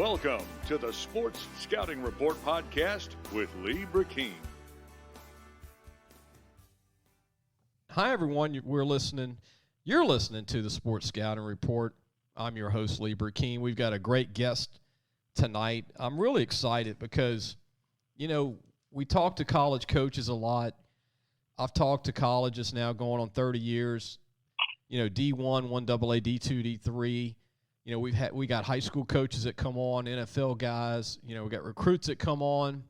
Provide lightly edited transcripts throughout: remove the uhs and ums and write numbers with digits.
Welcome to the Sports Scouting Report podcast with Lee Brecheen. Hi, everyone. You're listening to the Sports Scouting Report. I'm your host, Lee Brecheen. We've got a great guest tonight. I'm really excited because, we talk to college coaches a lot. I've talked to colleges now going on 30 years, D1, 1AA, D2, D3. We got high school coaches that come on, NFL guys, we got recruits that come on.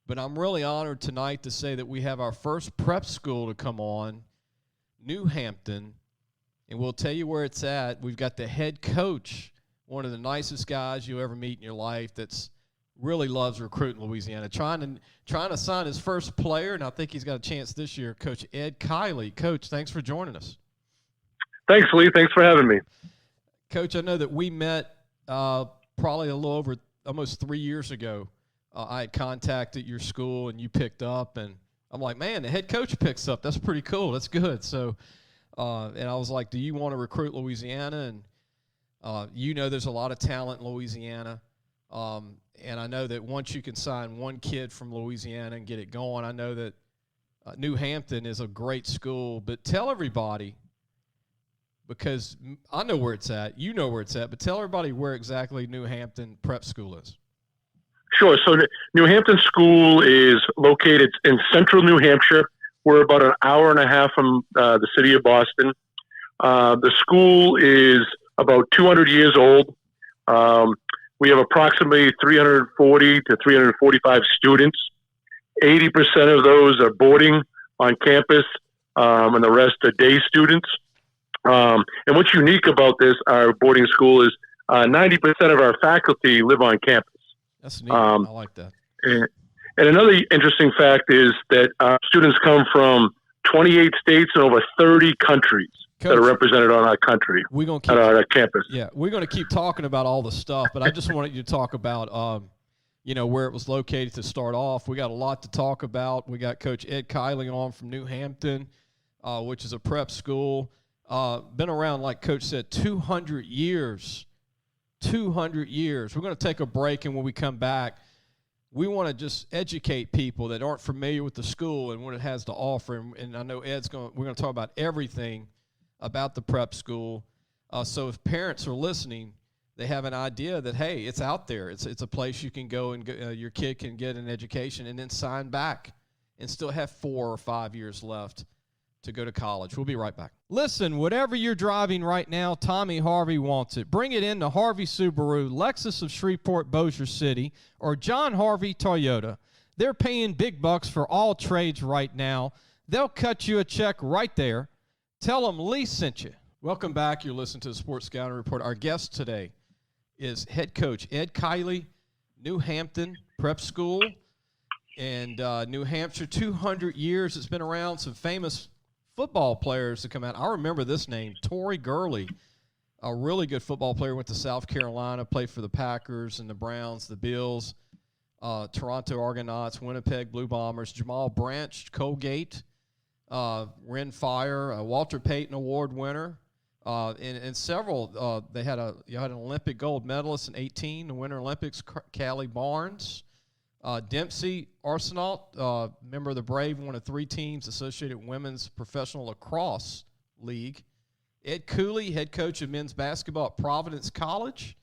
But I'm really honored tonight to say that we have our first prep school to come on, New Hampton, and we'll tell you where it's at. We've got the head coach, one of the nicest guys you'll ever meet in your life that's really loves recruiting Louisiana, trying to sign his first player, and I think he's got a chance this year, Coach Ed Kiley. Coach, thanks for joining us. Thanks, Lee. Thanks for having me. Coach, I know that we met probably a little over almost 3 years ago. I had contacted your school, and you picked up, and I'm like, man, the head coach picks up. That's pretty cool. That's good. So, and I was like, do you want to recruit Louisiana? And there's a lot of talent in Louisiana. And I know that once you can sign one kid from Louisiana and get it going, I know that New Hampton is a great school. But tell everybody, because I know where it's at, you know where it's at, but tell everybody where exactly New Hampton Prep School is. Sure. So New Hampton School is located in central New Hampshire. We're about an hour and a half from the city of Boston. The school is about 200 years old. We have approximately 340 to 345 students. 80% of those are boarding on campus, and the rest are day students. And what's unique about our boarding school is 90% of our faculty live on campus. That's neat. I like that. And another interesting fact is that students come from 28 states and over 30 countries. Coach, that are represented on our country, at our campus. Yeah, we're going to keep talking about all the stuff, but I just wanted you to talk about, where it was located to start off. We got a lot to talk about. We got Coach Ed Kiley on from New Hampton, which is a prep school. Been around, like Coach said, 200 years. 200 years. We're going to take a break, and when we come back, we want to just educate people that aren't familiar with the school and what it has to offer. And I know we're going to talk about everything about the prep school. So if parents are listening, they have an idea that, hey, it's out there. It's a place you can go and your kid can get an education and then sign back and still have 4 or 5 years left to go to college. We'll be right back. Listen, whatever you're driving right now, Tommy Harvey wants it. Bring it in to Harvey Subaru, Lexus of Shreveport, Bossier City, or John Harvey Toyota. They're paying big bucks for all trades right now. They'll cut you a check right there. Tell them Lee sent you. Welcome back. You're listening to the Sports Scouting Report. Our guest today is head coach Ed Kiley, New Hampton Prep School, and New Hampshire, 200 years. It's been around. Some famous football players to come out. I remember this name, Torrey Gurley, a really good football player, went to South Carolina, played for the Packers and the Browns, the Bills, Toronto Argonauts, Winnipeg Blue Bombers, Jamal Branch, Colgate, Ren Fire, Walter Payton Award winner, and several. You had an Olympic gold medalist in 18, the Winter Olympics, Callie Barnes. Dempsey Arsenault, member of the Brave, one of 3 teams associated with Women's Professional Lacrosse League. Ed Cooley, head coach of men's basketball at Providence College.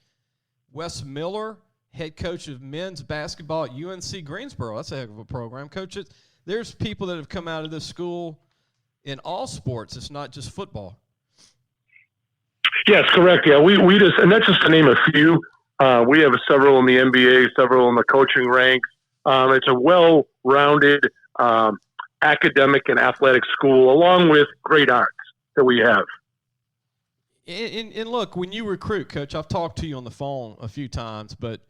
Wes Miller, head coach of men's basketball at UNC Greensboro. That's a heck of a program. Coach, there's people that have come out of this school in all sports. It's not just football. Yes, correct. Yeah, we just, and that's just to name a few. We have several in the NBA, several in the coaching ranks. It's a well-rounded academic and athletic school, along with great arts that we have. And look, when you recruit, Coach, I've talked to you on the phone a few times, but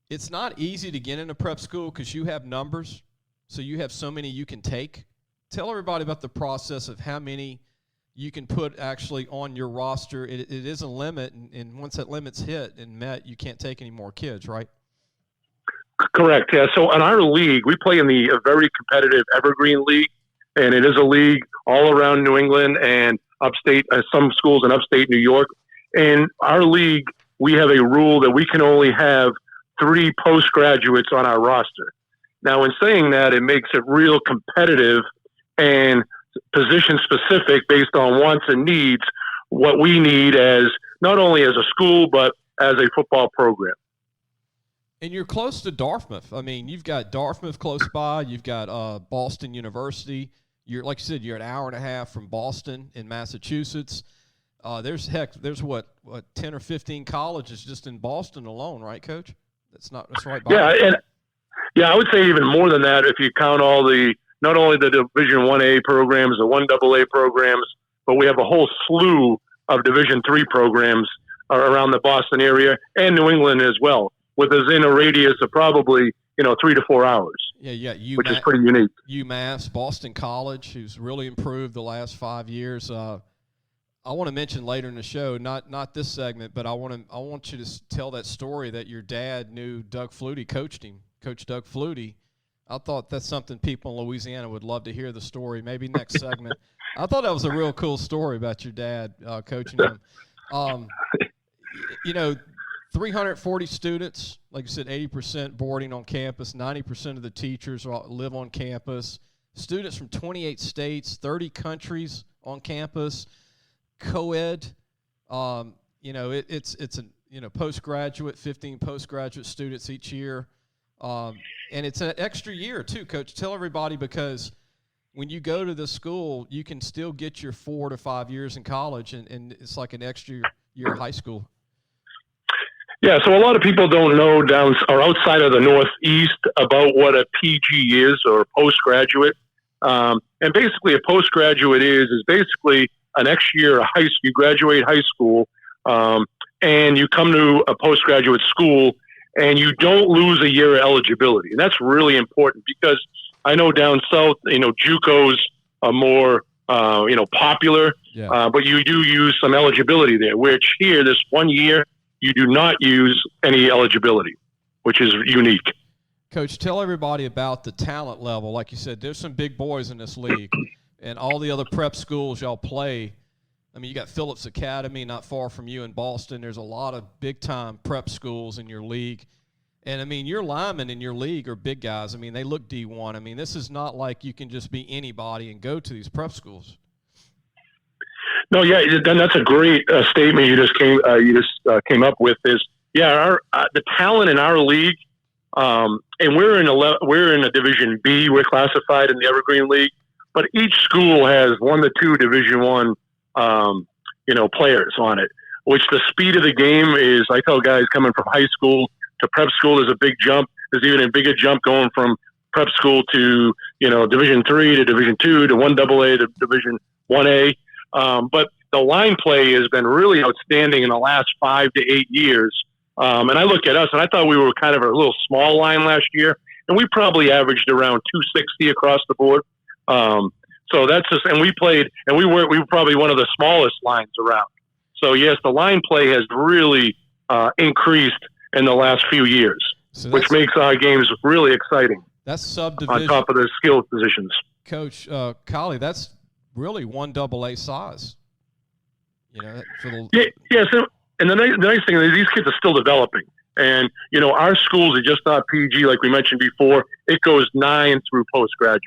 it's not easy to get into prep school because you have numbers, so you have so many you can take. Tell everybody about the process of how many you can put actually on your roster. It is a limit, and once that limit's hit and met, you can't take any more kids, right? Correct, yeah. So in our league, we play in the very competitive Evergreen League, and it is a league all around New England and upstate, some schools in upstate New York. And our league we have a rule that we can only have 3 postgraduates on our roster. Now, in saying that, it makes it real competitive and position specific based on wants and needs, what we need as not only as a school, but as a football program. And you're close to Dartmouth. I mean, you've got Dartmouth close by. You've got Boston University. You're, like you said, you're an hour and a half from Boston in Massachusetts. There's 10 or 15 colleges just in Boston alone, right, Coach? That's right. I would say even more than that if you count all not only the Division 1A programs, the 1AA programs, but we have a whole slew of Division 3 programs around the Boston area and New England as well, within a radius of probably 3 to 4 hours. Yeah, which is pretty unique. UMass, Boston College, who's really improved the last 5 years. I want to mention later in the show, not this segment, but I want you to tell that story that your dad knew Doug Flutie, coached him, Coach Doug Flutie. I thought that's something people in Louisiana would love to hear the story. Maybe next segment. I thought that was a real cool story about your dad coaching him. 340 students, like you said, 80% boarding on campus, 90% of the teachers live on campus, students from 28 states, 30 countries on campus, co-ed, it's postgraduate, 15 postgraduate students each year, and it's an extra year too, Coach. Tell everybody, because when you go to the school, you can still get your 4 to 5 years in college, and it's like an extra year of high school. Yeah, so a lot of people don't know outside of the Northeast about what a PG is, or postgraduate. And basically a postgraduate is basically an extra year of high school. You graduate high school, and you come to a postgraduate school, and you don't lose a year of eligibility. And that's really important, because I know down south, JUCOs are more, popular, but you do use some eligibility there, which here, this 1 year, you do not use any eligibility, which is unique. Coach, tell everybody about the talent level. Like you said, there's some big boys in this league, and all the other prep schools y'all play. I mean, you got Phillips Academy not far from you in Boston. There's a lot of big-time prep schools in your league. And, I mean, your linemen in your league are big guys. I mean, they look D1. I mean, this is not like you can just be anybody and go to these prep schools. No, yeah, that's a great statement you just came up with. The talent in our league, and we're in a Division B. We're classified in the Evergreen League, but each school has 1 to 2 Division I, players on it. Which the speed of the game is. I tell guys coming from high school to prep school is a big jump. There's even a bigger jump going from prep school to Division 3 to Division 2 to 1AA to Division 1A. But the line play has been really outstanding in the last 5 to 8 years. And I look at us, and I thought we were kind of a little small line last year, and we probably averaged around 260 across the board. So that's just, and we were probably one of the smallest lines around. So yes, the line play has really increased in the last few years, which makes our games really exciting. That's subdivision on top of the skill positions. Coach Kiley, that's really 1AA size. Yes, and the nice thing is these kids are still developing. And, our schools are just not PG like we mentioned before. It goes 9 through postgraduate.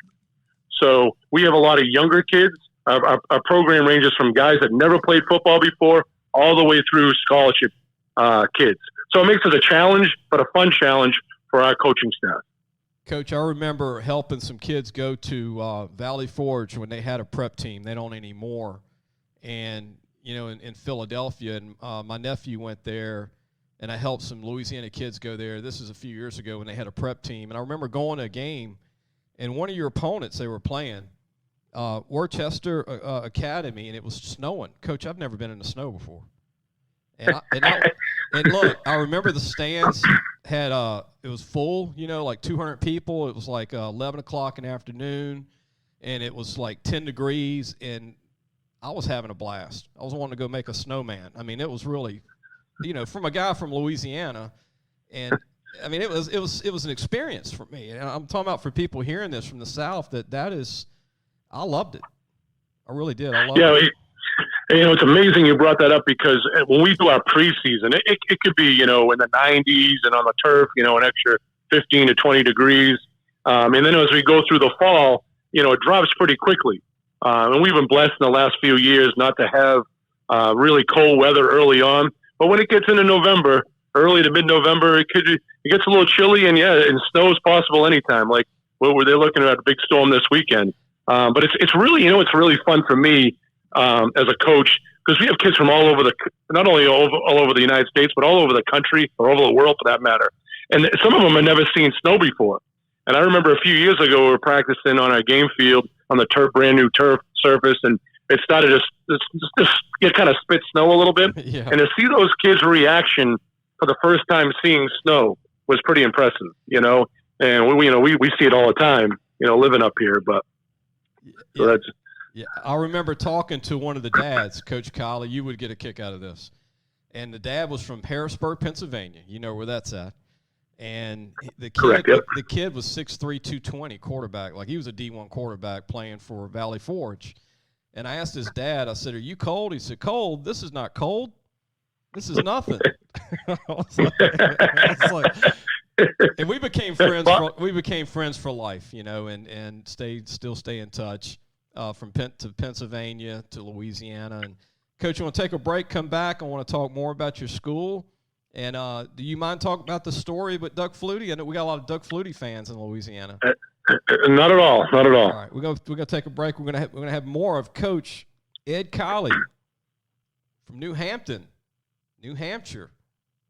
So we have a lot of younger kids. Our program ranges from guys that never played football before all the way through scholarship kids. So it makes it a challenge, but a fun challenge for our coaching staff. Coach, I remember helping some kids go to Valley Forge when they had a prep team. They don't anymore. And, in Philadelphia, and my nephew went there, and I helped some Louisiana kids go there. This is a few years ago when they had a prep team. And I remember going to a game, and one of your opponents they were playing, Worcester Academy, and it was snowing. Coach, I've never been in the snow before. And look, I remember the stands had it was full, like 200 people. It was like 11 o'clock in the afternoon, and it was like 10 degrees, and I was having a blast. I was wanting to go make a snowman. I mean, it was really, from a guy from Louisiana, and I mean, it was an experience for me. And I'm talking about for people hearing this from the South, that is, I loved it. I really did. I loved it. And, it's amazing you brought that up because when we do our preseason, it could be, in the 90s and on the turf, an extra 15 to 20 degrees. And then as we go through the fall, it drops pretty quickly. And we've been blessed in the last few years not to have really cold weather early on. But when it gets into November, early to mid-November, it gets a little chilly, and and snow is possible anytime. Like they're looking at a big storm this weekend. But it's really, it's really fun for me as a coach because we have kids from all over not only all over the United States, but all over the country or all over the world for that matter. And some of them have never seen snow before. And I remember a few years ago we were practicing on our game field on the brand new turf surface, and it started to just kind of spit snow a little bit. Yeah. And to see those kids' reaction for the first time seeing snow was pretty impressive, And we see it all the time, living up here. But so that's. Yeah, I remember talking to one of the dads, Coach Kiley. You would get a kick out of this. And the dad was from Harrisburg, Pennsylvania. You know where that's at. And the kid, Correct, yep. The kid was 6'3", 220 quarterback. Like he was a D1 quarterback playing for Valley Forge. And I asked his dad, I said, "Are you cold?" He said, "Cold? This is not cold. This is nothing." I was like, and we became friends. We became friends for life, and still stay in touch from to Pennsylvania to Louisiana. And Coach, you want to take a break? Come back. I want to talk more about your school. And do you mind talking about the story with Doug Flutie? I know we got a lot of Doug Flutie fans in Louisiana. Not at all. Not at all. All right, we're gonna take a break. We're gonna have more of Coach Ed Kiley from New Hampton, New Hampshire.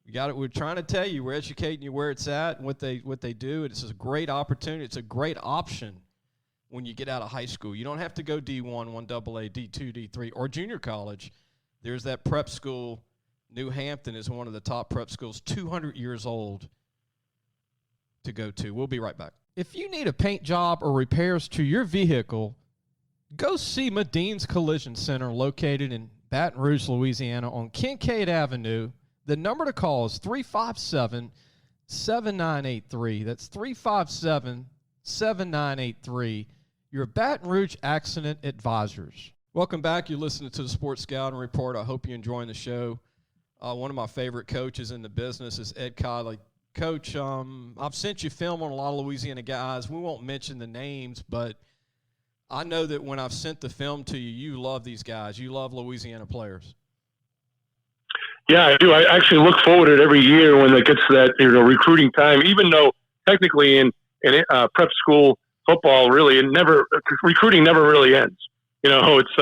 We got it. We're trying to tell you, we're educating you where it's at and what they do. It's a great opportunity. It's a great option when you get out of high school. You don't have to go D1, 1AA, D2, D3, or junior college. There's that prep school. New Hampton is one of the top prep schools, 200 years old to go to. We'll be right back. If you need a paint job or repairs to your vehicle, go see Madine's Collision Center located in Baton Rouge, Louisiana on Kincaid Avenue. The number to call is 357-7983. That's 357-7983. Your Baton Rouge Accident Advisors. Welcome back. You're listening to the Sports Scouting Report. I hope you're enjoying the show. One of my favorite coaches in the business is Ed Kiley. Coach, I've sent you film on a lot of Louisiana guys. We won't mention the names, but I know that when I've sent the film to you, you love these guys. You love Louisiana players. Yeah, I do. I actually look forward to it every year when it gets to that recruiting time. Even though technically in prep school football, really, recruiting never really ends. It's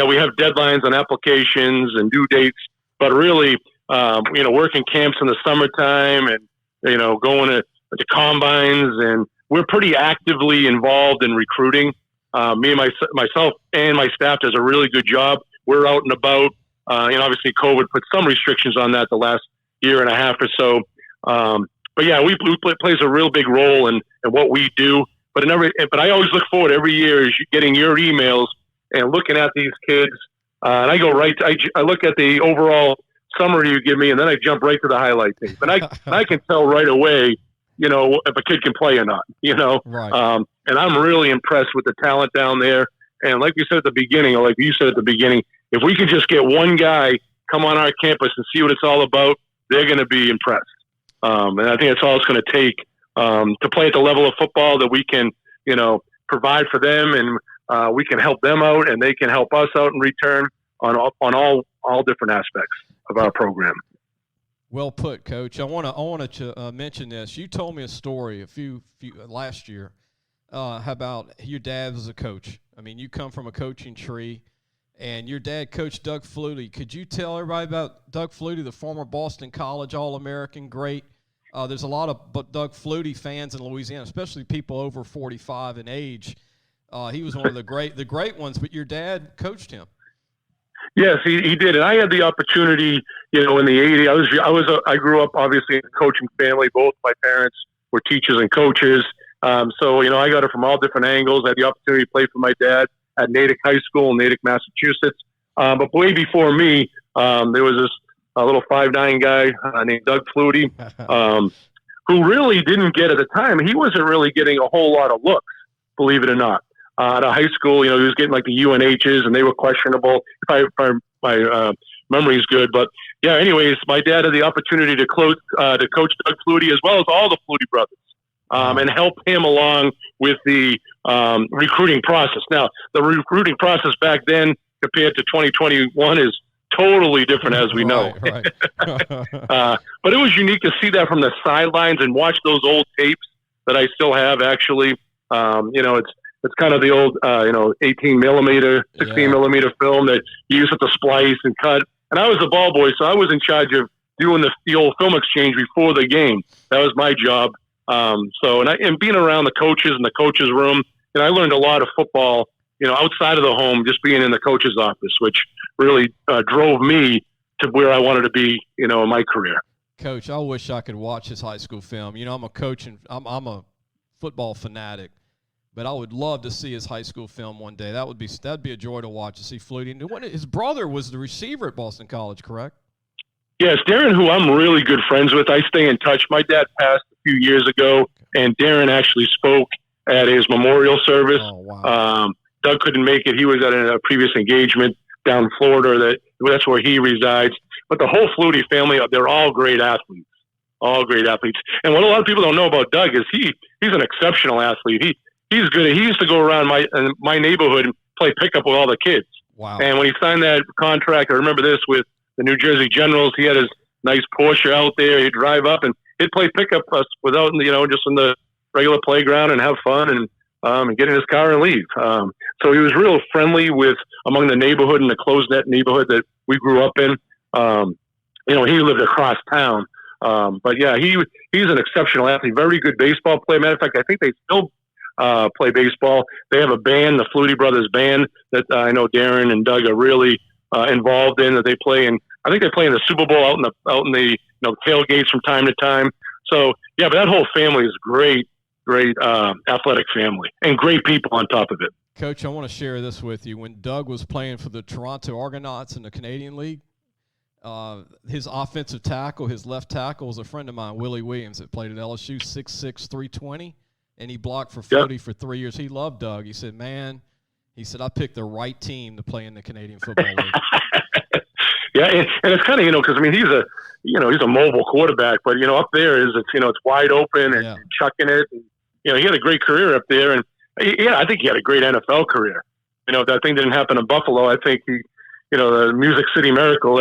we have deadlines on applications and due dates, but really. Working camps in the summertime and, going to combines, and we're pretty actively involved in recruiting. Me and myself and my staff does a really good job. We're out and about. Obviously COVID put some restrictions on that the last year and a half or so. But yeah, plays a real big role in what we do. But I always look forward every year is getting your emails and looking at these kids. And I go I look at the overall summary you give me, and then I jump right to the highlight tape. And I can tell right away, if a kid can play or not, Right. And I'm really impressed with the talent down there. And like you said at the beginning, or like you said at the beginning, if we could just get one guy come on our campus and see what it's all about, they're going to be impressed. And I think that's all it's going to take to play at the level of football that we can, provide for them, and we can help them out, and they can help us out in return on all different aspects of our program. Well put, Coach. I want to mention this. You told me a story a few last year about your dad was a coach. I mean, you come from a coaching tree, and your dad coached Doug Flutie. Could you tell everybody about Doug Flutie, the former Boston College All-American great? There's a lot of Doug Flutie fans in Louisiana, especially people over 45 in age. He was one of the great ones, but your dad coached him. Yes, he did, and I had the opportunity, in the 80s. I grew up obviously in a coaching family. Both my parents were teachers and coaches, so I got it from all different angles. I had the opportunity to play for my dad at Natick High School in Natick, Massachusetts. But way before me, there was this little 5'9" guy named Doug Flutie, who really didn't get at the time. He wasn't really getting a whole lot of looks, believe it or not. out of high school. He was getting like the UNHs, and they were questionable. If my memory is good, but yeah. Anyways, my dad had the opportunity to coach Doug Flutie as well as all the Flutie brothers, and help him along with the recruiting process. Now, the recruiting process back then compared to 2021 is totally different, as we know. Right. But it was unique to see that from the sidelines and watch those old tapes that I still have. Actually, it's kind of the old 18 millimeter, 16 millimeter film that you use to splice and cut. And I was the ball boy, so I was in charge of doing the old film exchange before the game. That was my job. And being around the coaches in the coaches room, I learned a lot of football, outside of the home, just being in the coach's office, which really drove me to where I wanted to be, in my career. Coach, I wish I could watch his high school film. I'm a coach and I'm a football fanatic, but I would love to see his high school film one day. That'd be a joy to watch, to see Flutie. And his brother was the receiver at Boston College, correct? Yes, Darren, who I'm really good friends with. I stay in touch. My dad passed a few years ago, and Darren actually spoke at his memorial service. Oh, wow. Doug couldn't make it. He was at a previous engagement down in Florida. That's where he resides. But the whole Flutie family, they're all great athletes. All great athletes. And what a lot of people don't know about Doug is he's an exceptional athlete. He's good. He used to go around my neighborhood and play pickup with all the kids. Wow. And when he signed that contract, I remember this, with the New Jersey Generals, he had his nice Porsche out there. He'd drive up and he'd play pickup without, just in the regular playground and have fun and get in his car and leave. So he was real friendly among the neighborhood and the closed-net neighborhood that we grew up in. He lived across town. But yeah, he's an exceptional athlete, very good baseball player. Matter of fact, I think they still play baseball. They have a band, the Flutie Brothers Band, that I know Darren and Doug are really involved in, that they play in. I think they play in the Super Bowl out in the tailgates from time to time. So yeah, but that whole family is great athletic family and great people on top of it. Coach, I want to share this with you. When Doug was playing for the Toronto Argonauts in the Canadian League, his offensive tackle, his left tackle, was a friend of mine, Willie Williams, that played at LSU, 6'6", 320, and he blocked for Flutie for 3 years. He loved Doug. He said, I picked the right team to play in the Canadian Football League. Yeah, and it's kind of, because he's a mobile quarterback, but up there it's wide open and chucking it. And, he had a great career up there, and I think he had a great NFL career. That thing didn't happen in Buffalo. I think the Music City Miracle,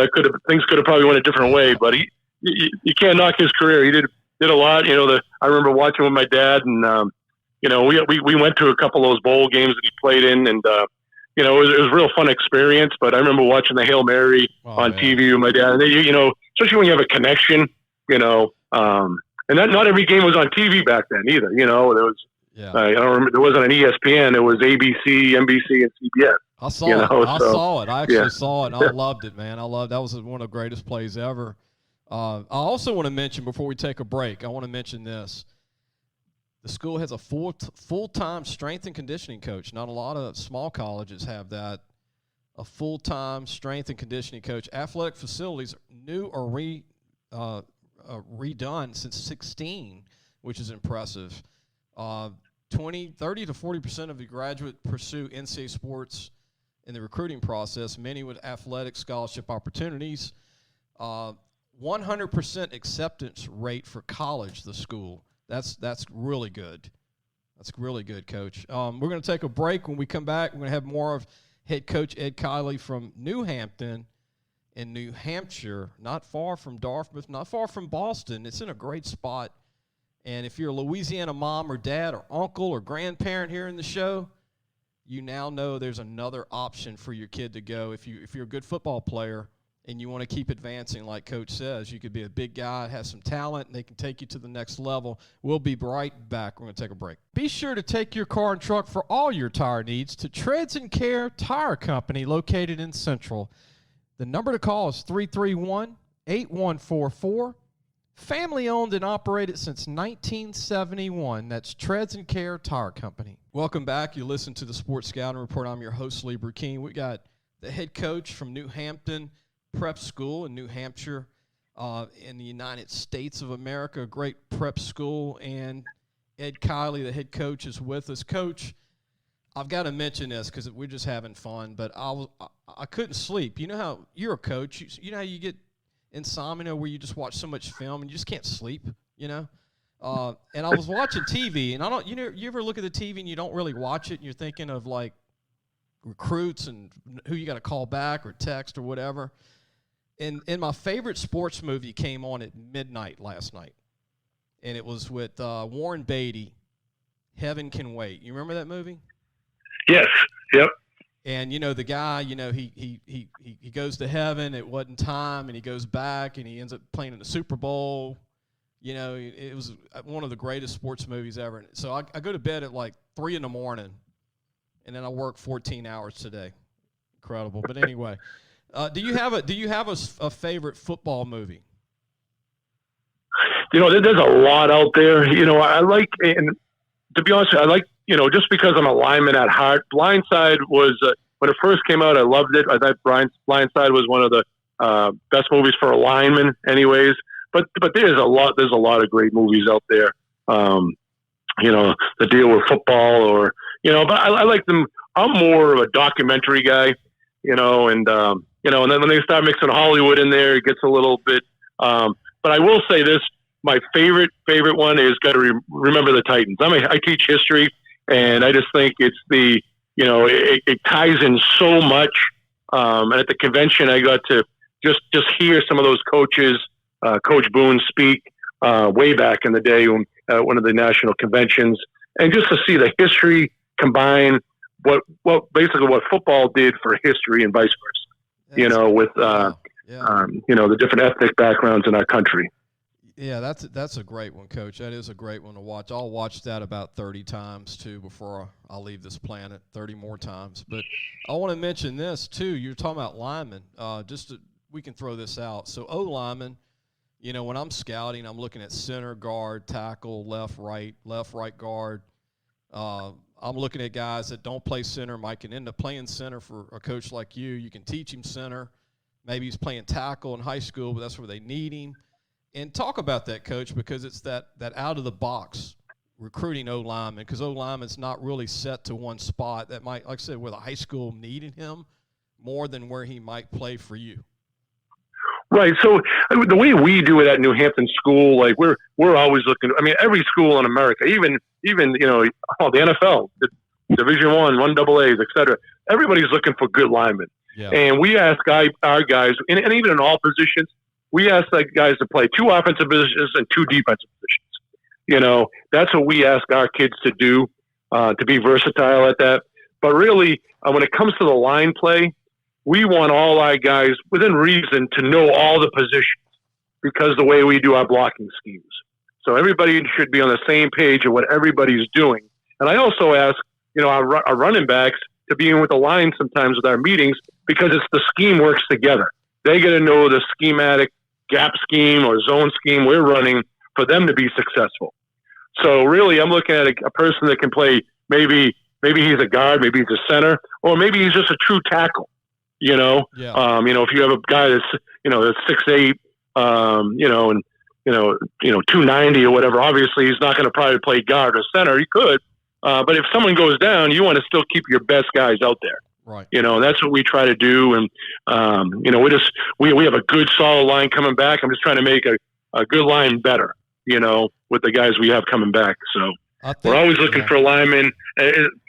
things could have probably went a different way, but you can't knock his career. He did a lot. I remember watching with my dad, and we went to a couple of those bowl games that he played in, and it was a real fun experience. But I remember watching the Hail Mary on TV with my dad, and especially when you have a connection, and not every game was on TV back then either. There was. Yeah. I don't remember. There wasn't an ESPN. It was ABC, NBC, and CBS. I saw it. I actually saw it. And I loved it, man. That was one of the greatest plays ever. I also want to mention, before we take a break, I want to mention this. The school has a full-time strength and conditioning coach. Not a lot of small colleges have that. A full-time strength and conditioning coach. Athletic facilities new or redone since 2016, which is impressive. 30 to 40% of the graduate pursue NCAA sports in the recruiting process, many with athletic scholarship opportunities. 100% acceptance rate for college, the school. That's really good. That's really good, Coach. We're going to take a break. When we come back, we're going to have more of head coach Ed Kiley from New Hampton in New Hampshire, not far from Dartmouth, not far from Boston. It's in a great spot. And if you're a Louisiana mom or dad or uncle or grandparent here in the show, you now know there's another option for your kid to go. If you're a good football player and you want to keep advancing, like Coach says, you could be a big guy, have some talent, and they can take you to the next level. We'll be right back. We're going to take a break. Be sure to take your car and truck for all your tire needs to Treads and Care Tire Company, located in Central. The number to call is 331-8144. Family owned and operated since 1971. That's Treads and Care Tire Company. Welcome back. You listen to the Sports Scouting Report. I'm your host, Lee Brecheen. We got the head coach from New Hampton Prep School in New Hampshire in the United States of America, a great prep school. And Ed Kiley, the head coach, is with us. Coach, I've got to mention this because we're just having fun, but I couldn't sleep. You know how you're a coach. You know how you get insomnia where you just watch so much film and you just can't sleep, you know? And I was watching TV, and you ever look at the TV and you don't really watch it, and you're thinking of, like, recruits and who you got to call back or text or whatever. And my favorite sports movie came on at midnight last night, and it was with Warren Beatty, Heaven Can Wait. You remember that movie? Yes. Yep. And, you know, the guy, you know, he goes to heaven. It wasn't time, and he goes back, and he ends up playing in the Super Bowl. You know, it was one of the greatest sports movies ever. So I go to bed at like 3 in the morning, and then I work 14 hours today. Incredible. But anyway, do you have a favorite football movie? You know, there's a lot out there. You know, I like, and to be honest, I like, you know, just because I'm a lineman at heart. Blindside was when it first came out, I loved it. I thought Blindside was one of the best movies for a lineman, anyways. But there's a lot of great movies out there. You know, the deal with football, or, you know, but I like them. I'm more of a documentary guy, you know, and you know, and then when they start mixing Hollywood in there, it gets a little bit. But I will say this: my favorite one is got to remember the Titans. I teach history, and I just think it's the, you know, it ties in so much. And at the convention, I got to just hear some of those coaches. Coach Boone speak way back in the day when one of the national conventions, and just to see the history combine what football did for history and vice versa. You know, with you know, the different ethnic backgrounds in our country. Yeah, that's a great one, Coach. That is a great one to watch. I'll watch that about 30 times too before I'll leave this planet. 30 more times. But I want to mention this too. You're talking about linemen. We can throw this out. So O Lineman. You know, when I'm scouting, I'm looking at center, guard, tackle, left, right guard. I'm looking at guys that don't play center, might can end up playing center for a coach like you. You can teach him center. Maybe he's playing tackle in high school, but that's where they need him. And talk about that, Coach, because it's that out-of-the-box recruiting O-lineman, because O-lineman's not really set to one spot. That might, like I said, where the high school needed him more than where he might play for you. Right. So the way we do it at New Hampton School, like we're always looking. I mean, every school in America, even you know, the NFL, the Division I, 1AA, et cetera. Everybody's looking for good linemen. Yeah. And we ask our guys, and even in all positions, we ask like guys to play 2 offensive positions and 2 defensive positions. You know, that's what we ask our kids to do, to be versatile at that. But really, when it comes to the line play, we want all our guys, within reason, to know all the positions, because the way we do our blocking schemes. So everybody should be on the same page of what everybody's doing. And I also ask, you know, our running backs to be in with the line sometimes with our meetings, because it's the scheme works together. They got to know the schematic gap scheme or zone scheme we're running for them to be successful. So really, I'm looking at a person that can play, maybe he's a guard, maybe he's a center, or maybe he's just a true tackle. You know, yeah. You know, if you have a guy that's, you know, that's 6'8", you know, and you know, 290 or whatever, obviously he's not going to probably play guard or center. He could, but if someone goes down, you want to still keep your best guys out there. Right. You know, and that's what we try to do. And you know, we have a good solid line coming back. I'm just trying to make a good line better. You know, with the guys we have coming back. So we're always looking for linemen.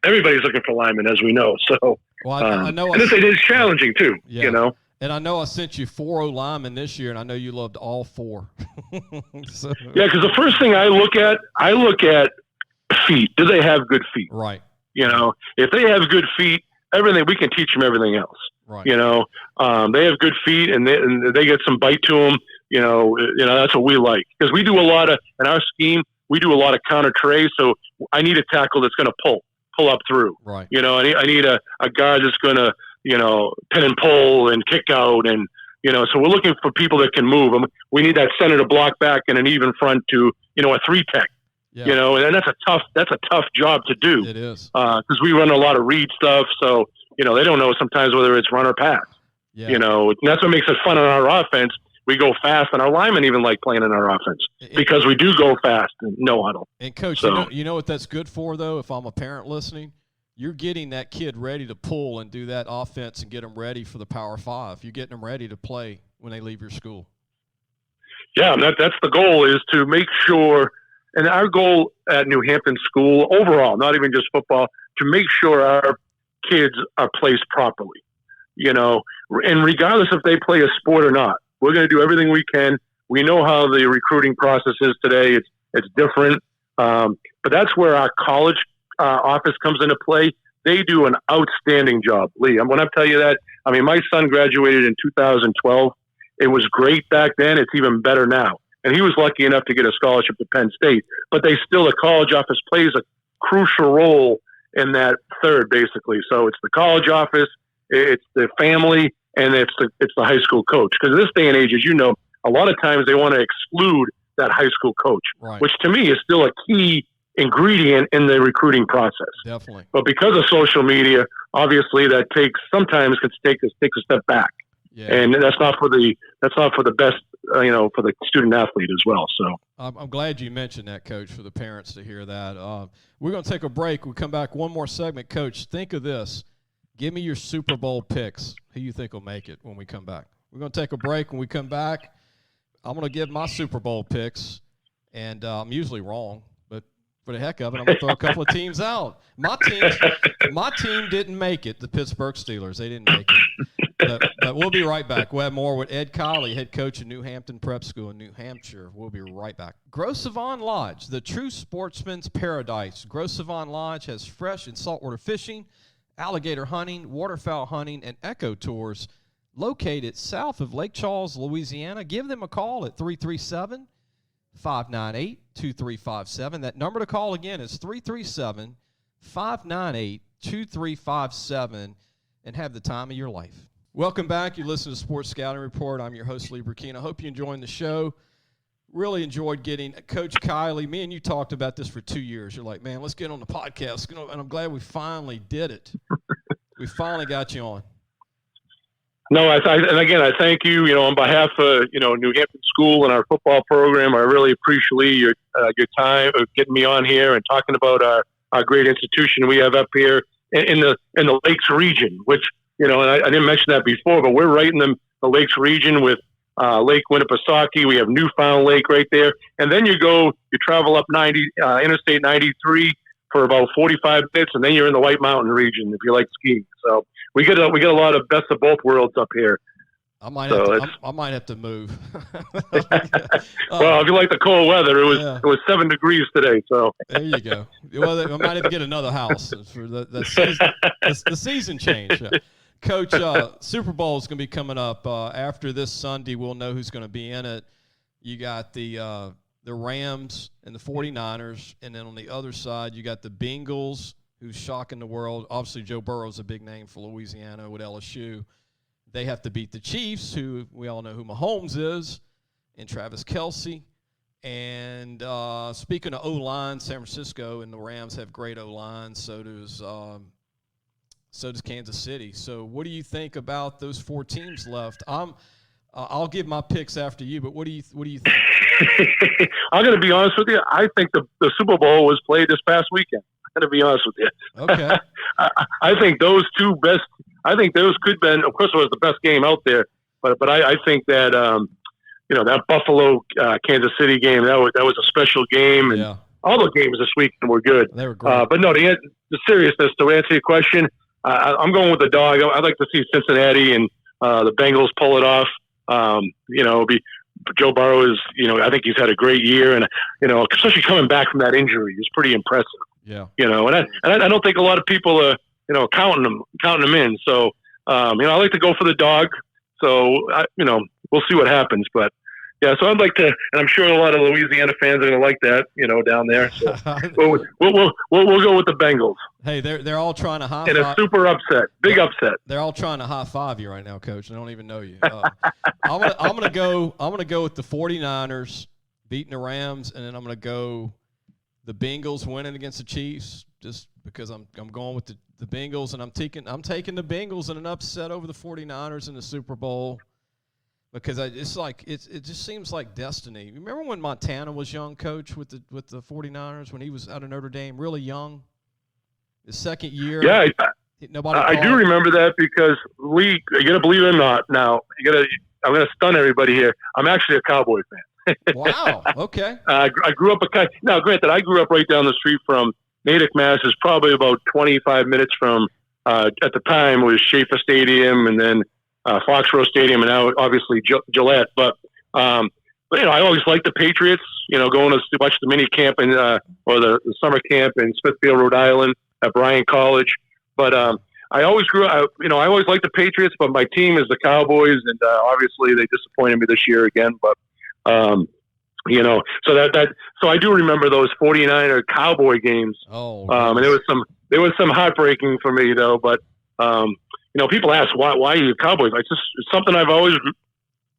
Everybody's looking for linemen, as we know. So. Well, I know. And it is challenging too, yeah. You know. And I know I sent you 4 O-linemen this year, and I know you loved all 4. So. Yeah, because the first thing I look at feet. Do they have good feet? Right. You know, if they have good feet, everything we can teach them everything else. Right. You know, they have good feet, and they get some bite to them. You know, that's what we like, because we do a lot of, in our scheme, we do a lot of counter trays. So I need a tackle that's going to pull up through. Right. You know, I need a guard that's going to, you know, pin and pull and kick out, and you know, so we're looking for people that can move. We need that center to block back and an even front to, you know, a 3-tech. Yeah. You know, and that's a tough job to do. It is, because we run a lot of read stuff, so you know they don't know sometimes whether it's run or pass. Yeah. You know, and that's what makes it fun on our offense. We go fast, and our linemen even like playing in our offense because we do go fast and no huddle. And Coach, so, you know what that's good for though? If I'm a parent listening, you're getting that kid ready to pull and do that offense and get them ready for the Power 5. You're getting them ready to play when they leave your school. Yeah, that's the goal, is to make sure, and our goal at New Hampton School overall, not even just football, to make sure our kids are placed properly, and regardless if they play a sport or not, we're going to do everything we can. We know how the recruiting process is today. It's different. But that's where our college office comes into play. They do an outstanding job, Lee. And when I tell you that, I mean, my son graduated in 2012. It was great back then. It's even better now. And he was lucky enough to get a scholarship to Penn State. But the college office plays a crucial role in that third, basically. So it's the college office, it's the family, and it's the high school coach. Because in this day and age, as you know, a lot of times they want to exclude that high school coach, right, which to me is still a key ingredient in the recruiting process. Definitely. But because of social media, obviously that sometimes takes a step back. Yeah. And that's not for the best, for the student athlete as well. So I'm glad you mentioned that, Coach, for the parents to hear that. We're going to take a break. We'll come back, one more segment. Coach, think of this. Give me your Super Bowl picks. Who you think will make it when we come back? We're going to take a break. When we come back, I'm going to give my Super Bowl picks, and I'm usually wrong, but for the heck of it, I'm going to throw a couple of teams out. My team didn't make it, the Pittsburgh Steelers. They didn't make it. But we'll be right back. We'll have more with Ed Kiley, head coach of New Hampton Prep School in New Hampshire. We'll be right back. Gros Savon Lodge, the true sportsman's paradise. Gros Savon Lodge has fresh and saltwater fishing, alligator hunting, waterfowl hunting, and eco tours located south of Lake Charles, Louisiana. Give them a call at 337-598-2357. That number to call again is 337-598-2357, and have the time of your life. Welcome back. You listen to Sports Scouting Report. I'm your host, Lee Brecheen. I hope you're enjoying the show. Really enjoyed getting Coach Kiley. Me and you talked about this for 2 years. You're like, man, let's get on the podcast. And I'm glad we finally did it. We finally got you on. No, and again, I thank you. On behalf of New Hampton School and our football program, I really appreciate your time of getting me on here and talking about our great institution we have up here in the Lakes region. Which and I didn't mention that before, but we're right in the Lakes region with Lake Winnipesaukee. We have Newfound Lake right there, and then you travel up Interstate 93 for about 45 minutes, and then you're in the White Mountain region if you like skiing. So we get a lot of best of both worlds up here. I might have to move. Well, if you like the cold weather, it was 7 degrees today. So there you go. Well, I might have to get another house for the season change. Coach, Super Bowl is going to be coming up after this Sunday. We'll know who's going to be in it. You got the Rams and the 49ers, and then on the other side you got the Bengals, who's shocking the world. Obviously, Joe Burrow's a big name for Louisiana with LSU. They have to beat the Chiefs, who we all know who Mahomes is, and Travis Kelce. And speaking of O-line, San Francisco and the Rams have great O-line. So does Kansas City. So what do you think about those 4 teams left? I'll give my picks after you, but what do you think? I'm going to be honest with you. I think the Super Bowl was played this past weekend. I'm going to be honest with you. Okay. I think those two best. I think those could have been. Of course, it was the best game out there. But I think that that Buffalo Kansas City game that was a special game, and all the games this weekend were good. They were great. But no, the seriousness to answer your question, I'm going with the dog. I'd like to see Cincinnati and the Bengals pull it off. Joe Burrow is, I think he's had a great year, and especially coming back from that injury, is pretty impressive. Yeah. And I don't think a lot of people are, counting them in. So, I like to go for the dog. So, we'll see what happens. But yeah, so I'd like to, and I'm sure a lot of Louisiana fans are going to like that, down there. So we'll go with the Bengals. Hey, they're all trying to high five. And a super upset, big upset. They're all trying to high five you right now, Coach. They don't even know you. I'm gonna go with the 49ers beating the Rams, and then I'm gonna go the Bengals winning against the Chiefs, just because I'm going with the Bengals, and I'm taking the Bengals in an upset over the 49ers in the Super Bowl. Because it just seems like destiny. Remember when Montana was young, Coach, with the 49ers, when he was out of Notre Dame, really young? His second year. Yeah, nobody. I do remember that because Lee, you got to believe it or not. Now, I'm going to stun everybody here. I'm actually a Cowboy fan. Wow. Okay. I grew up now, granted, I grew up right down the street from Natick, Mass. Is probably about 25 minutes from. At the time, it was Schaefer Stadium, and then Foxborough Stadium, and now obviously Gillette. But I always liked the Patriots. Going to watch the mini camp or the summer camp in Smithfield, Rhode Island at Bryan College. But I always grew up. I always liked the Patriots, but my team is the Cowboys, and obviously they disappointed me this year again. But so I do remember those 49er Cowboy games. Oh, and there was some heartbreaking for me though. But people ask why are you Cowboys? It's something I've always.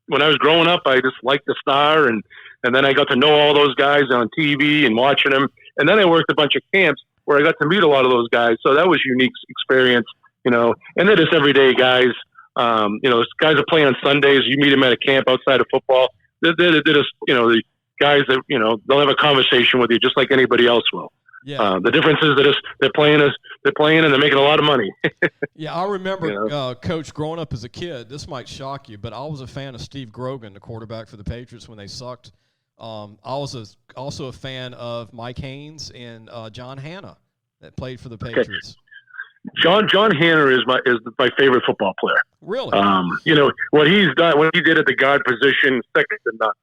When I was growing up, I just liked the star, and then I got to know all those guys on TV and watching them. And then I worked a bunch of camps where I got to meet a lot of those guys. So that was a unique experience, and they're just everyday guys. Guys are playing on Sundays. You meet them at a camp outside of football. They're just, the guys that, they'll have a conversation with you just like anybody else will. Yeah. The difference is that they're playing and they're making a lot of money. Yeah, I remember, Coach, growing up as a kid, this might shock you, but I was a fan of Steve Grogan, the quarterback for the Patriots when they sucked. I was also a fan of Mike Haynes and John Hanna that played for the Patriots. Okay. John Hanna is my favorite football player. Really? What he's done, what he did at the guard position, second to none.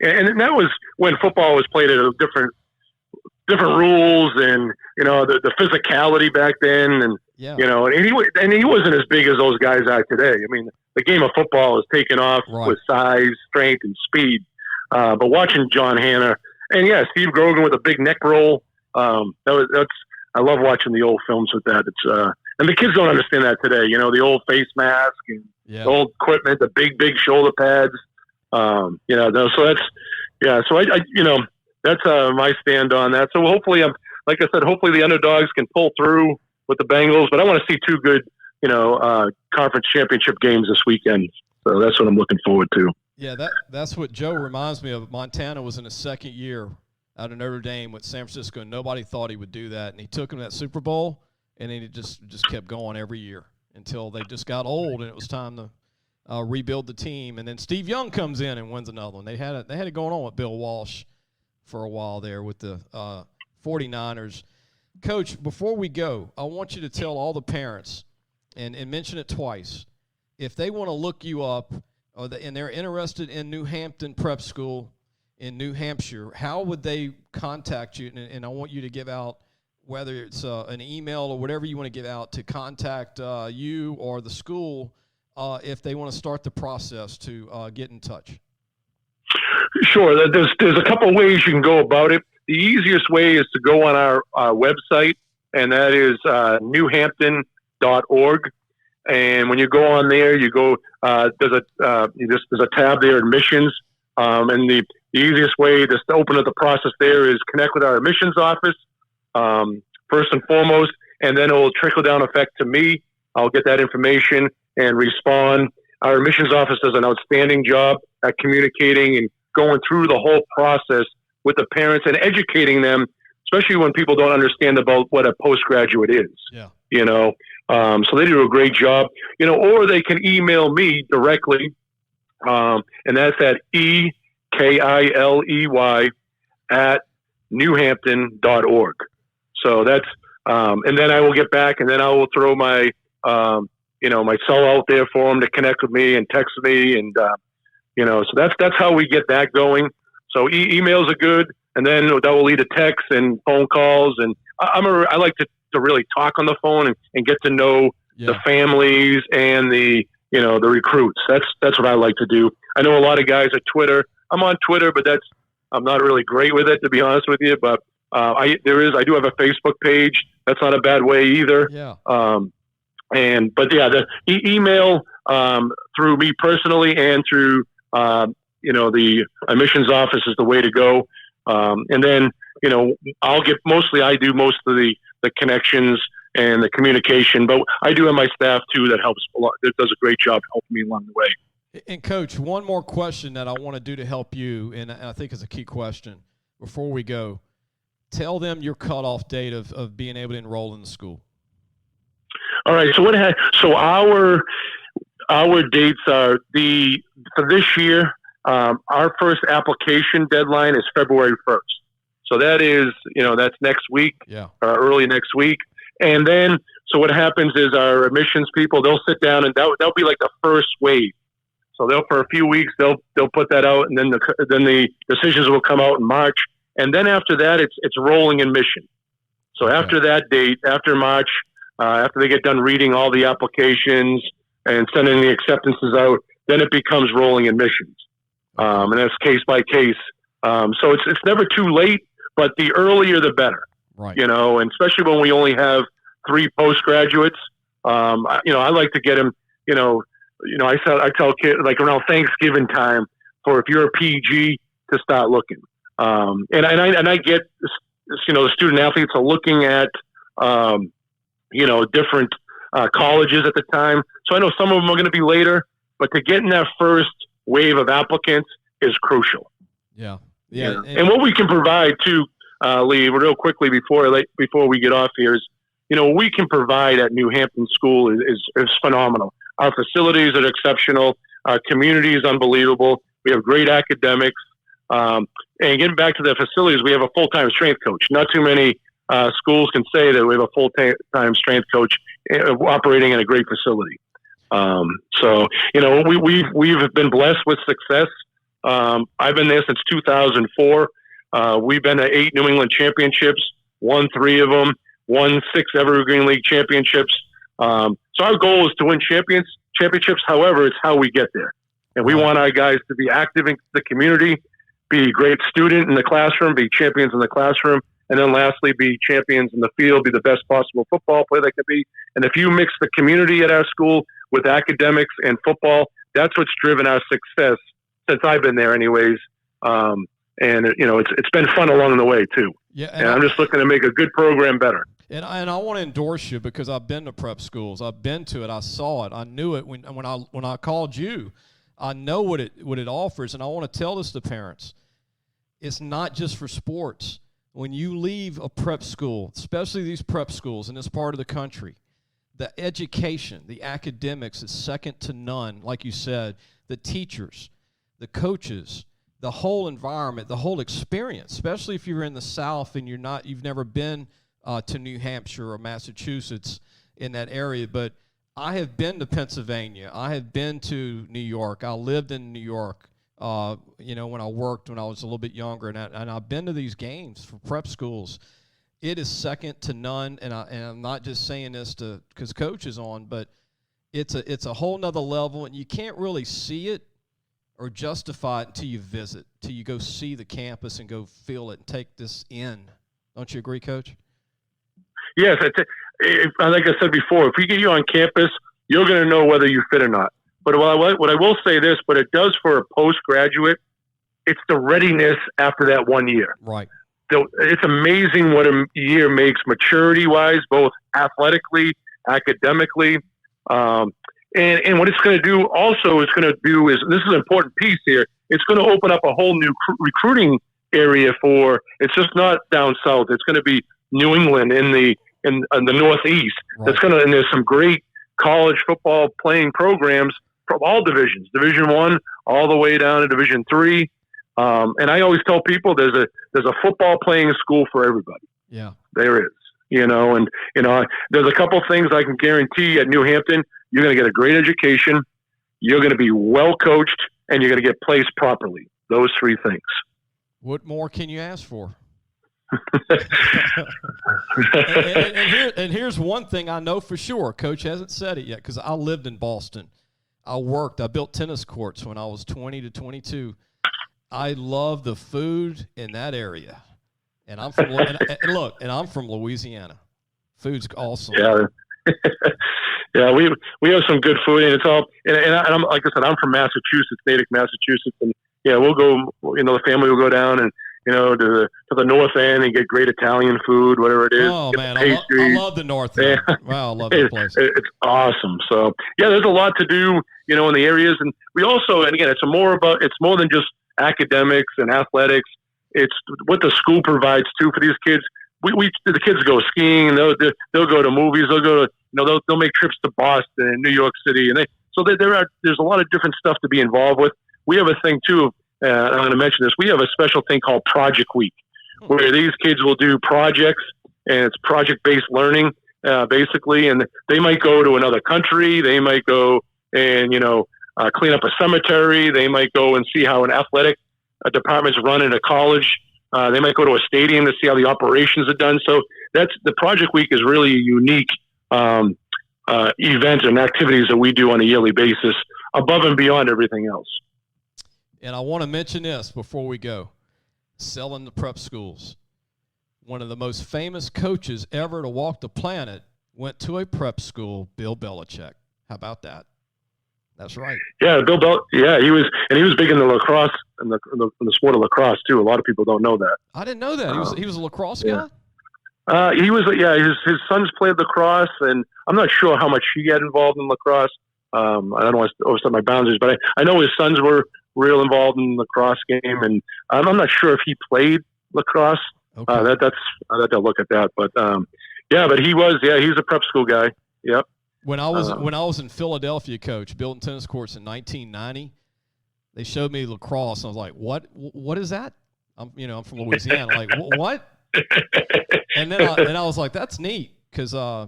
And that was when football was played at a different rules and the physicality back then, and and he wasn't as big as those guys are today. I mean, the game of football has taken off with size, strength, and speed. But watching John Hanna and Steve Grogan with a big neck roll, I love watching the old films with that. It's and the kids don't understand that today. The old face mask and the old equipment, the big shoulder pads. So that's So I that's my stand on that. So hopefully, like I said, hopefully the underdogs can pull through with the Bengals. But I want to see two good, conference championship games this weekend. So that's what I'm looking forward to. Yeah, that's what Joe reminds me of. Montana was in his second year out of Notre Dame with San Francisco, and nobody thought he would do that. And he took him to that Super Bowl, and then he just kept going every year until they just got old, and it was time to rebuild the team. And then Steve Young comes in and wins another one. They had it going on with Bill Walsh for a while there with the 49ers. Coach, before we go, I want you to tell all the parents, and mention it twice, if they want to look you up and they're interested in New Hampton Prep School in New Hampshire, how would they contact you? And I want you to give out, whether it's an email or whatever you want to give out, to contact you or the school if they want to start the process to get in touch. Sure. There's a couple of ways you can go about it. The easiest way is to go on our website, and that is newhampton.org. And when you go on there, you go there's a tab there, admissions, and the easiest way just to open up the process there is connect with our admissions office first and foremost, and then it will trickle down effect to me. I'll get that information and respond. Our admissions office does an outstanding job at communicating and going through the whole process with the parents and educating them, especially when people don't understand about what a postgraduate is. Yeah. So they do a great job, or they can email me directly. And that's at EKILEY at newhampton.org. So that's, and then I will get back, and then I will throw my, my cell out there for them to connect with me and text me. And, so that's how we get that going. So emails are good. And then that will lead to texts and phone calls. And I like to really talk on the phone and get to know the families and the recruits. That's what I like to do. I know a lot of guys at Twitter. I'm on Twitter, but I'm not really great with it, to be honest with you. But I do have a Facebook page. That's not a bad way either. Yeah. The email through me personally and through the admissions office is the way to go. And then I do most of the connections and the communication, but I do have my staff too that helps a lot. That does a great job helping me along the way. And Coach, one more question that I want to do to help you, and I think is a key question before we go. Tell them your cutoff date of being able to enroll in the school. All right. So our dates are for this year. Our first application deadline is February 1st. So that is, that's next week, early next week. And then, so what happens is our admissions people, they'll sit down and that'll be like the first wave. So for a few weeks, they'll put that out, and then the decisions will come out in March. And then after that, it's rolling admission. So after that date, after March, after they get done reading all the applications and sending the acceptances out, then it becomes rolling admissions. And that's case by case. So it's never too late, but the earlier the better. Right. And especially when we only have 3 postgraduates. I like to get them. I tell kids like around Thanksgiving time for if you're a PG to start looking. And I get the student athletes are looking at different colleges at the time. So I know some of them are going to be later, but to get in that first wave of applicants is crucial. Yeah. And what we can provide too, Lee, real quickly before we get off here is, what we can provide at New Hampton School is phenomenal. Our facilities are exceptional. Our community is unbelievable. We have great academics. And getting back to the facilities, we have a full-time strength coach. Not too many schools can say that we have a full-time strength coach operating in a great facility. So we've been blessed with success. I've been there since 2004. We've been to 8 New England championships, won 3 of them, won 6 Evergreen League championships. So our goal is to win championships. However, it's how we get there. And we want our guys to be active in the community, be a great student in the classroom, be champions in the classroom, and then lastly, be champions in the field, be the best possible football player they can be. And if you mix the community at our school with academics and football, that's what's driven our success since I've been there anyways. And it's been fun along the way too. Yeah. And I'm just looking to make a good program better. And I want to endorse you because I've been to prep schools. I've been to it. I saw it. I knew it when I called you. I know what it offers, and I want to tell this to parents. It's not just for sports. When you leave a prep school, especially these prep schools in this part of the country, the education, the academics is second to none. Like you said, the teachers, the coaches, the whole environment, the whole experience. Especially if you're in the South and you've never been to New Hampshire or Massachusetts in that area. But I have been to Pennsylvania. I have been to New York. I lived in New York, when I worked when I was a little bit younger. And I've been to these games for prep schools. It is second to none. And I'm not just saying this because Coach is on, but it's a whole nother level. And you can't really see it or justify it until you visit, till you go see the campus and go feel it and take this in. Don't you agree, Coach? Yes, like I said before, if we get you on campus, you're going to know whether you fit or not. But what I will say this, what it does for a postgraduate, it's the readiness after that 1 year. Right. So it's amazing what a year makes maturity-wise, both athletically, academically. And what it's going to do also is this is an important piece here, it's going to open up a whole new recruiting area it's just not down south. It's going to be New England in the Northeast. Right. And there's some great college football playing programs from all divisions, Division I all the way down to Division III. And I always tell people there's a football playing school for everybody. Yeah, there is. There's a couple things I can guarantee at New Hampton. You're going to get a great education. You're going to be well coached, and you're going to get placed properly. Those 3 things. What more can you ask for? and here's one thing I know for sure. Coach hasn't said it yet because I lived in Boston. I built tennis courts when I was 20 to 22. I love the food in that area. And I'm from I'm from Louisiana. Food's awesome. Yeah. Yeah, we have some good food, and it's all and I'm like I said, I'm from Massachusetts, Natick, Massachusetts, and we'll go, the family will go down and to the north end and get great Italian food, whatever it is. Oh man, I love the north end. Wow, I love that place. It's awesome. So there's a lot to do, in the areas, and we also, and again, it's more than just academics and athletics. It's what the school provides too for these kids. The kids go skiing, they'll go to movies, they'll go to they'll make trips to Boston and New York City, and there's a lot of different stuff to be involved with. We have a thing too. I'm going to mention this. We have a special thing called Project Week, where these kids will do projects, and it's project-based learning, basically. And they might go to another country. They might go and clean up a cemetery. They might go and see how an athletic department's run in a college. They might go to a stadium to see how the operations are done. So the Project Week is really a unique event and activities that we do on a yearly basis, above and beyond everything else. And I want to mention this before we go. Selling the prep schools. One of the most famous coaches ever to walk the planet went to a prep school, Bill Belichick. How about that? That's right. Yeah, he was big in the lacrosse and the sport of lacrosse too. A lot of people don't know that. I didn't know that. He was a lacrosse guy? He was, his sons played lacrosse, and I'm not sure how much he got involved in lacrosse. I don't want to overstep my boundaries, but I know his sons were real involved in the lacrosse game, and I'm not sure if he played lacrosse. Okay. I'd have to look at that, but but he was a prep school guy. Yep. When I was in Philadelphia, coach, building tennis courts in 1990, they showed me lacrosse, and I was like, "What is that?" I'm from Louisiana, like what? And then I was like, "That's neat," because I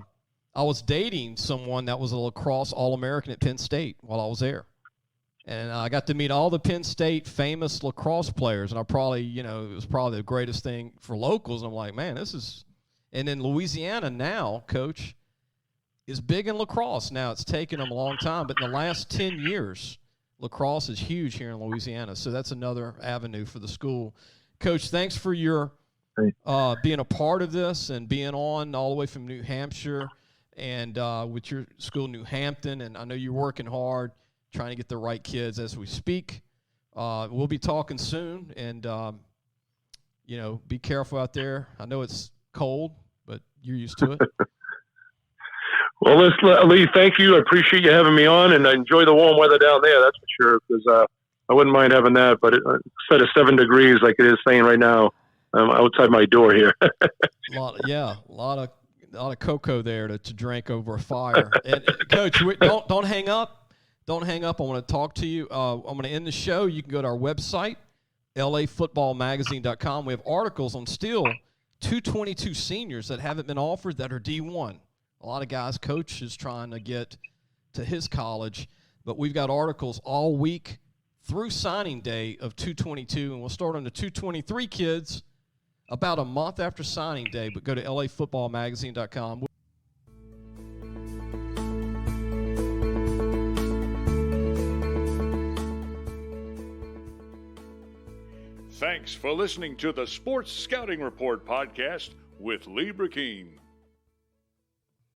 was dating someone that was a lacrosse All-American at Penn State while I was there. And I got to meet all the Penn State famous lacrosse players, and it was probably the greatest thing for locals. And I'm like, man, this is – and in Louisiana now, coach, is big in lacrosse. Now, it's taken them a long time, but in the last 10 years, lacrosse is huge here in Louisiana. So that's another avenue for the school. Coach, thanks for your being a part of this and being on all the way from New Hampshire and with your school, New Hampton. And I know you're working hard, trying to get the right kids as we speak. We'll be talking soon, and, be careful out there. I know it's cold, but you're used to it. Well, Lee, thank you. I appreciate you having me on, and I enjoy the warm weather down there, that's for sure, because I wouldn't mind having that. But instead of 7 degrees like it is saying right now, I'm outside my door here. a lot of cocoa there to drink over a fire. And, Coach, don't hang up. Don't hang up. I want to talk to you. I'm going to end the show. You can go to our website, lafootballmagazine.com. We have articles on still 222 seniors that haven't been offered that are D1. A lot of guys, Coach is trying to get to his college, but we've got articles all week through signing day of 222, and we'll start on the 223 kids about a month after signing day, but go to lafootballmagazine.com. Thanks for listening to the Sports Scouting Report podcast with Lee Brecheen.